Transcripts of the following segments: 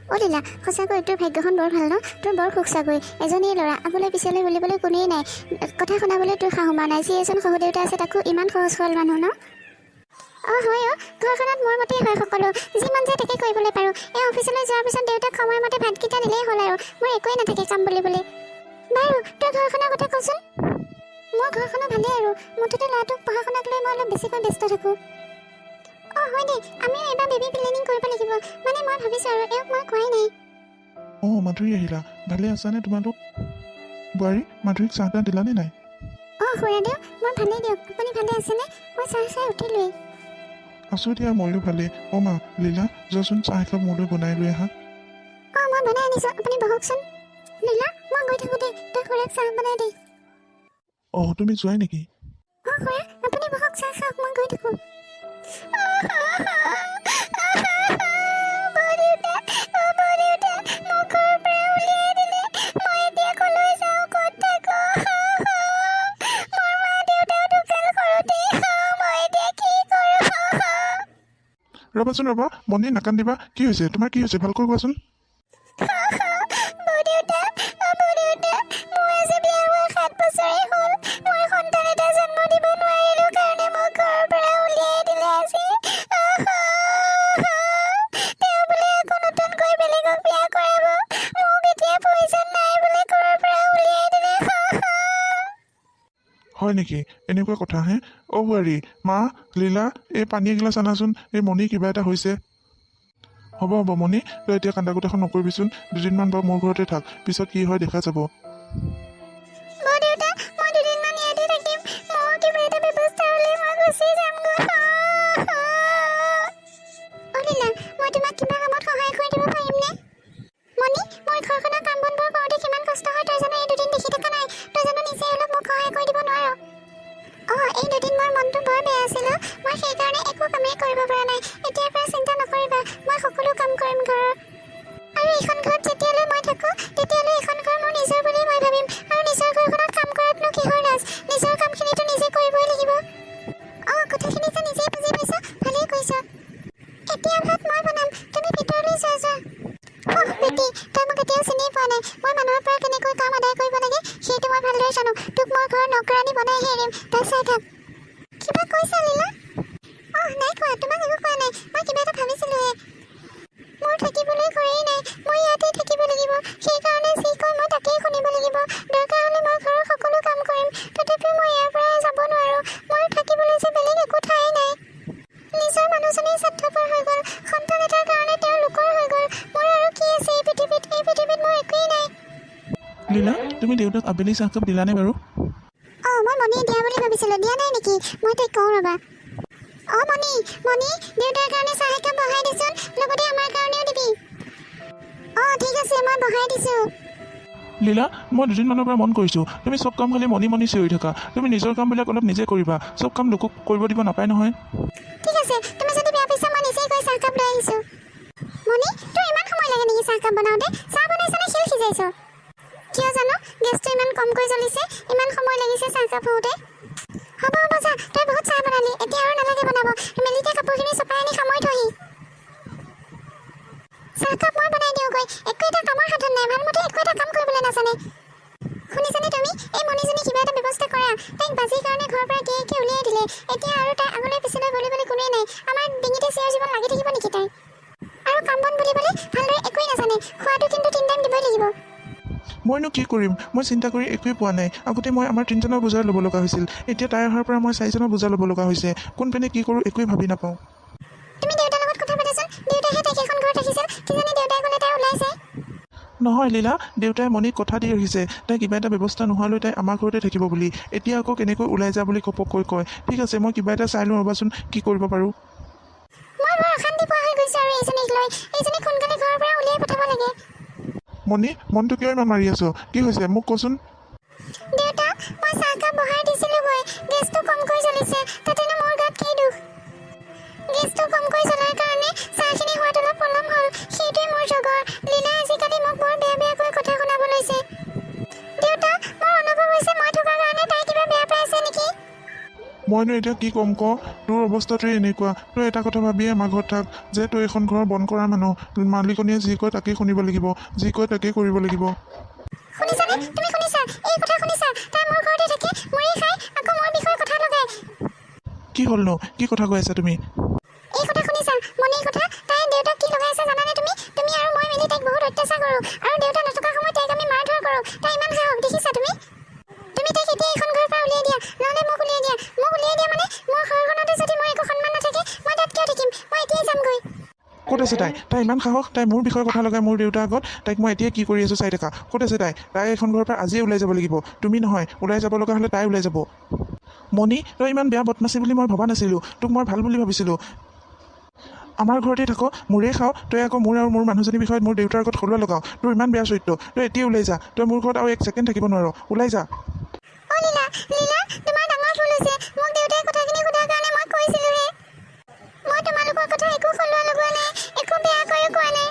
লীলা সঁচাকৈ তোৰ ভাগ্যখন বৰ ভাল ন তোৰ বৰ সুখ চাগৈ এজনেই ল'ৰা আগলৈ পিছলৈ বুলিবলৈ কোনেই নাই কথা শুনাবলৈ তোৰ শাহুমা নাই যি এজন শহু দেউতা আছে তাকো ইমান সহজ সৰল মানুহ ন হয় ঘৰখনত মোৰ মতেই হয় সকলো যি মন যায় তাকে কৰিবলৈ পাৰোঁ এই অফিচলৈ যোৱাৰ পিছত দেউতাক সময়মতে ভাতকেইটা দিলেই হ'ল আৰু মোৰ একোৱেই নাথাকে কাম বুলিবলৈ বাৰু তই ঘৰখনৰ কথা কচোন মোৰ ঘৰখনো ভালেই আৰু মুঠতে ল'ৰাটোক পঢ়া শুনাক লৈ মই অলপ বেছিকৈ ব্যস্ত থাকোঁ হয় দেই আমিও এবাৰ বেবী প্লেনিং কৰিব লাগিব মানে মই ভাবিছোঁ আৰু এওঁক মই কোৱাই নাই মাধুৰী আহিলা ভালে আছানে তোমালোক বোৱাৰী মাধুৰীক চাহ তাহ দিলানে নাই খুৰাদেউ মই ভালেই দিয়ক আপুনি ভালে আছেনে মই চাহ খাই উঠিলোৱেই আছোঁ দিয়া ময়ো ভালে মা লীলা যোৱাচোন চাহ একাপ মোলৈ বনাই লৈ আহা মই বনাই আনিছোঁ আপুনি বহকচোন লীলা মই গৈ থাকোঁ দেই তই খুৰাক চাহ বনাই দেই তুমি যোৱাই নেকি খুৰা আপুনি বহক চাহ খাওক মই গৈ থাকোঁ ৰ'বাচোন ৰ'বা মনে নাকান্দিবা কি হৈছে তোমাৰ কি হৈছে ভালকৈ কোৱাচোন হয় নেকি এনেকুৱা কথা হে বোৱাৰী মা লীলা এই পানী এগিলাচ আনাচোন এই মণি কিবা এটা হৈছে হ'ব মণি তই এতিয়া কান্দা কুটাখন নকৰিবিচোন দুদিনমান বাৰু মোৰ ঘৰতে থাক পিছত কি হয় দেখা যাব লীলা তুমি দেউতাক আবেলি চাহকাপ দিলানে বাৰু মই মণি দিয়া বুলি ভাবিছিলোঁ দিয়া নাই নেকি মই তাইক কওঁ ৰ'বা মণি দেউতাৰ কাৰণে চাহ একাপ বহাই দিছোন লগতে আমাৰ কাৰণেও দিবি ঠিক আছে মই বহাই দিছোঁ লীলা মই দুদিনমানৰ পৰা মন কৰিছোঁ তুমি চব কাম খালি মণি চিঞৰি থাকা তুমি নিজৰ কামবিলাক অলপ নিজে কৰিবা চব কাম লোকক কৰিব দিব নাপায় নহয় ঠিক আছে তুমি যদি বেয়া পাইছা মই নিজেই গৈ চাহকাপ লৈ আহিছোঁ মণি তোৰ ইমান সময় লাগে নেকি চাহকাপ বনাওঁতে চাহ বনাইছ নে শিল সিজাইছ কিয় জানো গেছটো ইমান কমকৈ জ্বলিছে ইমান সময় লাগিছে চাহকাপ হওঁতে হ'ব যা তই বহুত চাহ বনালি এতিয়া আৰু নালাগে বনাব মেলিতে কাপোৰখিনি চপাই আনি সামৰি থহি চাহকাপ মই বনাই দিওঁগৈ একো এটা কামৰ হাতত নাই ভালমতে একো এটা কাম কৰিবলৈ নাজানে শুনিছানে তুমি এই মণিজনী কিবা এটা ব্যৱস্থা কৰা তাইক বাজিৰ কাৰণে ঘৰৰ পৰা গিয়েকে উলিয়াই দিলে এতিয়া আৰু তাই আগলৈ পিছলৈ বুলিবলৈ কোনেই নাই আমাৰ ডিঙিতে চিঞৰ জীৱন লাগি থাকিব নেকি তাই আৰু কাম বন বুলিবলৈ ভালদৰে একোৱেই নাজানে খোৱাটো কিন্তু 3 টাইম দিবই লাগিব মইনো কি কৰিম মই চিন্তা কৰি একোৱেই পোৱা নাই আগতে মই আমাৰ 3জনৰ বোজা ল'ব লগা হৈছিল এতিয়া তাই অহাৰ পৰা মই 4জনৰ বোজা ল'ব লগা হৈছে কোনপিনে কি কৰোঁ একোৱেই ভাবি নাপাওঁ তুমি দেউতাৰ লগত কথা পাতাচোন দেউতাইহে তাইক এখন ঘৰত ৰাখিছিল কিজানি দেউতাই ক'লে তাই ওলাইছে নহয় লীলা দেউতাই মণিক কথা দি ৰাখিছে তাই কিবা এটা ব্যৱস্থা নোহোৱালৈ তাই আমাৰ ঘৰতে থাকিব বুলি এতিয়া আকৌ কেনেকৈ ওলাই যা বুলি ঘপককৈ কয় ঠিক আছে মই কিবা এটা চাই লওঁ ৰ'বাচোন কি কৰিব পাৰোঁ মই বৰ অশান্তি পোৱা হৈ গৈছোঁ আৰু এইজনীক লৈ এইজনীক সোনকালে ঘৰৰ পৰা উলিয়াই পঠাব লাগে মণি মনটো কিয় ইমান মাৰি আছ কি হৈছে মোক কচোন দেউতা মই চাহকাপ বহাই দিছিলোঁগৈ গেছটো কমকৈ জ্বলিছে তাতেনো মোৰ গাত কি দুখ গেছটো কমকৈ জ্বলাৰ কাৰণে চাহখিনি হোৱাত অলপ পলম হ'ল সেইটোৱে মোৰ জগৰ লীলাই আজিকালি মোক বৰ বেয়াকৈ কথা শুনাব লৈছে দেউতা মোৰ অনুভৱ হৈছে মই থকাৰ কাৰণে তাই কিবা বেয়া পাই আছে নেকি মইনো এতিয়া কি ক'ম তোৰ অৱস্থাটোৱে এনেকুৱা। তই এটা কথা ভাবিয়ে আমাৰ ঘৰত থাক যে তই এখন ঘৰ বন্ধ কৰা মানুহ। মালিকনীয়ে যি কয় তাকেই শুনিব লাগিব, যি কয় তাকেই কৰিব লাগিব। শুনিছানে? তুমি শুনিছা? এই কথা শুনিছা? তাই মোৰ ঘৰতে থাকে, মোৰেই খাই, আকৌ মোৰ বিষয়ে কথা লগায়। কি হ'লনো? কি কথা কৈ আছা তুমি? এই কথা শুনিছা? মনিৰ কথা। তাই দেউতাক কি লগাই আছে জানানে তুমি? তুমি আৰু মই মিলি তাইক বহুত অত্যাচাৰ কৰোঁ, আৰু দেউতা নথকা সময়ত তাইক আমি মাৰধৰ কৰোঁ। তাই ইমান সাহস দেখিছা তুমি? তুমি তাইক এতিয়া এইখন ঘৰৰ পৰা উলিয়াই দিয়া, নহ'লে মোক উলিয়াই দিয়া। মোক উলিয়াই দিয়া মানে মোৰ ঘৰখনতে যদি মোৰ একো সন্মান নাথাকে, মই তাত কিয় থাকিম? মই এতিয়াই যামগৈ। ক'ত আছে তাই? তাই ইমান সাহস? তাই মোৰ বিষয়ে কথা লগাই মোৰ দেউতাৰ আগত। তাইক মই এতিয়া কি কৰি আছোঁ চাই থাকা। ক'ত আছে তাই? তাই এখন ঘৰৰ পৰা আজিয়ে ওলাই যাব লাগিব। তুমি নহয়, ওলাই যাব লগা হ'লে তাই ওলাই যাব। মণি, তই ইমান বেয়া বদমাচি বুলি মই ভবা নাছিলোঁ। তোক মই ভাল বুলি ভাবিছিলোঁ। আমাৰ ঘৰতে থাক, মোৰেই খাওঁ, তই আকৌ মোৰ আৰু মোৰ মানুহজনীৰ বিষয়ত মোৰ দেউতাৰ আগত সৰুৱা লগাওঁ। তোৰ ইমান বেয়া চৰিত্ৰ। তই এতিয়াই ওলাই যা। তই মোৰ ঘৰত আৰু 1 ছেকেণ্ড থাকিব নোৱাৰ। ওলাই যা। অ' লীলা, লীলা, তোমাৰ ডাঙৰ ভুল হৈছে। মোক দেউতাই কথাখিনি সোধাৰ কাৰণে মই কৈছিলোঁহে। মই তোমালোকৰ কথা একো সলোৱা লগোৱা নাই, একো বেয়াকৈও কোৱা নাই।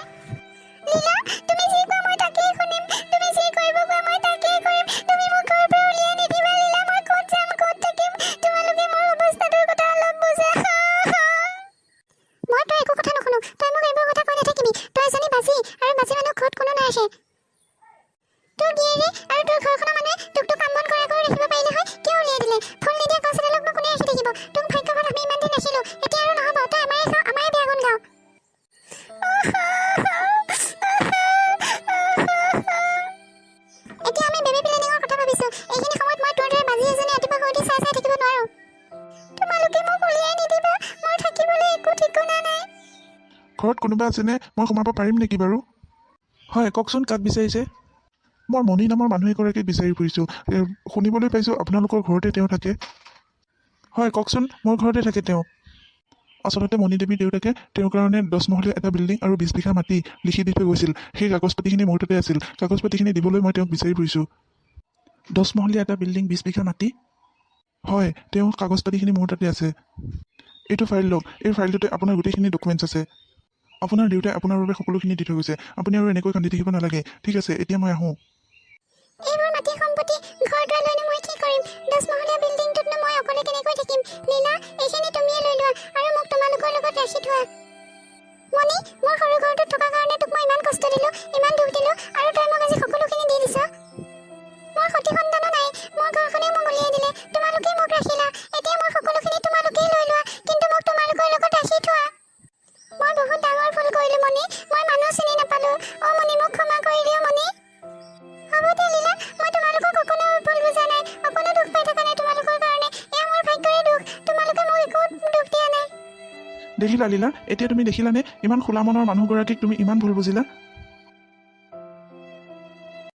লীলা, তুমি যি কোৱা মই তাকেই শুনিম। তুমি যি কৰিব কোৱা মই তাকেই কৰিম। তুমি মোক ঘৰৰ পৰা উলিয়াই নিদিবা লীলা। মই ক'ত যাম, ক'ত থাকিম? তোমালোকে মোৰ অৱস্থাটোৰ কথা অলপ বুজা। মই তই একো কথা নুশুনো। তই মোক এইবোৰ কথা কৈ নাথাকিবি। তই এজনী বাজি, আৰু বাজি মানুহ ঘৰত কোনো নাৰাখে। তোৰ গিয়েৰে আৰু তোৰ ঘৰখনৰ মানুহে তোকতো কাম বন কৰাকৈ ৰাখিব পাৰিলে হয়, কিয় উলিয়াই দিলে? ফুল নিদিয়া গছ এডালকনো কোনে ৰাখি থাকিব? তোক ভাগ্যৱান আমি ইমান দিন ৰাখিলোঁ, এতিয়া আৰু নহ'ব। তই আমাৰে খাওঁ, আমাৰে বেয়া গুণ গাওঁ। এতিয়া আমি বেবী প্লেনিঙৰ কথা ভাবিছোঁ। এইখিনি সময়ত মই তোৰ দৰে বাজি এজনী ৰাতিপুৱা শুই উঠি চাই চাই থাকিব নোৱাৰোঁ। তোমালোকে মোক উলিয়াই নিদিবা, মোৰ থাকিবলৈ একো ঠিকনা নাই। ঘৰত কোনোবা আছেনে? মই সোমাব পাৰিম নেকি বাৰু? হয়, কওকচোন, কাক বিচাৰিছে? মই মণি নামৰ মানুহ এগৰাকীক বিচাৰি ফুৰিছোঁ। শুনিবলৈ পাইছোঁ আপোনালোকৰ ঘৰতে তেওঁ থাকে। হয়, কওকচোন, মোৰ ঘৰতে থাকে তেওঁ। আচলতে মণি দেৱীৰ দেউতাকে তেওঁৰ কাৰণে 10 মহলীয়া এটা বিল্ডিং আৰু 20 বিঘা মাটি লিখি দি থৈ গৈছিল। সেই কাগজ পাতিখিনি মোৰ তাতে আছিল। কাগজ পাতিখিনি দিবলৈ মই তেওঁক বিচাৰি ফুৰিছোঁ। 10 মহলীয়া এটা বিল্ডিং, 20 বিঘা মাটি? হয়, তেওঁৰ কাগজ পাতিখিনি মোৰ তাতে আছে। এইটো ফাইল লওক। এই ফাইলটোতে আপোনাৰ গোটেইখিনি ডকুমেণ্টছ আছে। আপোনাৰ দেউতাই আপোনাৰ বাবে সকলোখিনি দি থৈ গৈছে। আপুনি আৰু এনেকৈ কান্দি থাকিব নালাগে। ঠিক আছে, এতিয়া মই আহোঁ। এইবোৰ মাটি সম্পত্তি, ঘৰ দুৱাৰ লৈনো মই কি কৰিম? 10 মহলীয়া বিল্ডিংটোতনো মই অকলে কেনেকৈ থাকিম? লীলা, এইখিনি তুমিয়ে লৈ লোৱা, আৰু মোক তোমালোকৰ লগত ৰাখি থোৱা। মণি, মোৰ সৰু ঘৰটোত থকাৰ কাৰণে তোক মই ইমান কষ্ট দিলোঁ, ইমান দুখ দিলোঁ, আৰু তই মোক আজি সকলোখিনি দি দিছ। মোৰ সতি সন্তানো নাই, মোৰ ঘৰখনেও মোক উলিয়াই দিলে, তোমালোকেই মোক ৰাখিলা। এতিয়া মোৰ সকলোখিনি তোমালোকেই লৈ লোৱা, কিন্তু মোক তোমালোকৰ লগত ৰাখি থোৱা। মই বহুত ডাঙৰ ভুল কৰিলোঁ মণি, মই মানুহ চিনি নাপালোঁ। অ' মণি, মোক ক্ষমা কৰি দিওঁ মণি। হ'ব দে লীলা, মই তোমালোকক অকণো ভুল বুজা নাই, অকণো দুখ পাই থকা নাই তোমালোকৰ কাৰণে। এয়া মোৰ ভাগ্যৰে দুখ, তোমালোকে মোক একো দুখ দিয়া নাই। দেখিলা লীলা, এতিয়া তুমি দেখিলানে? ইমান খোলা মনৰ মানুহগৰাকীক তুমি ইমান ভুল বুজিলা।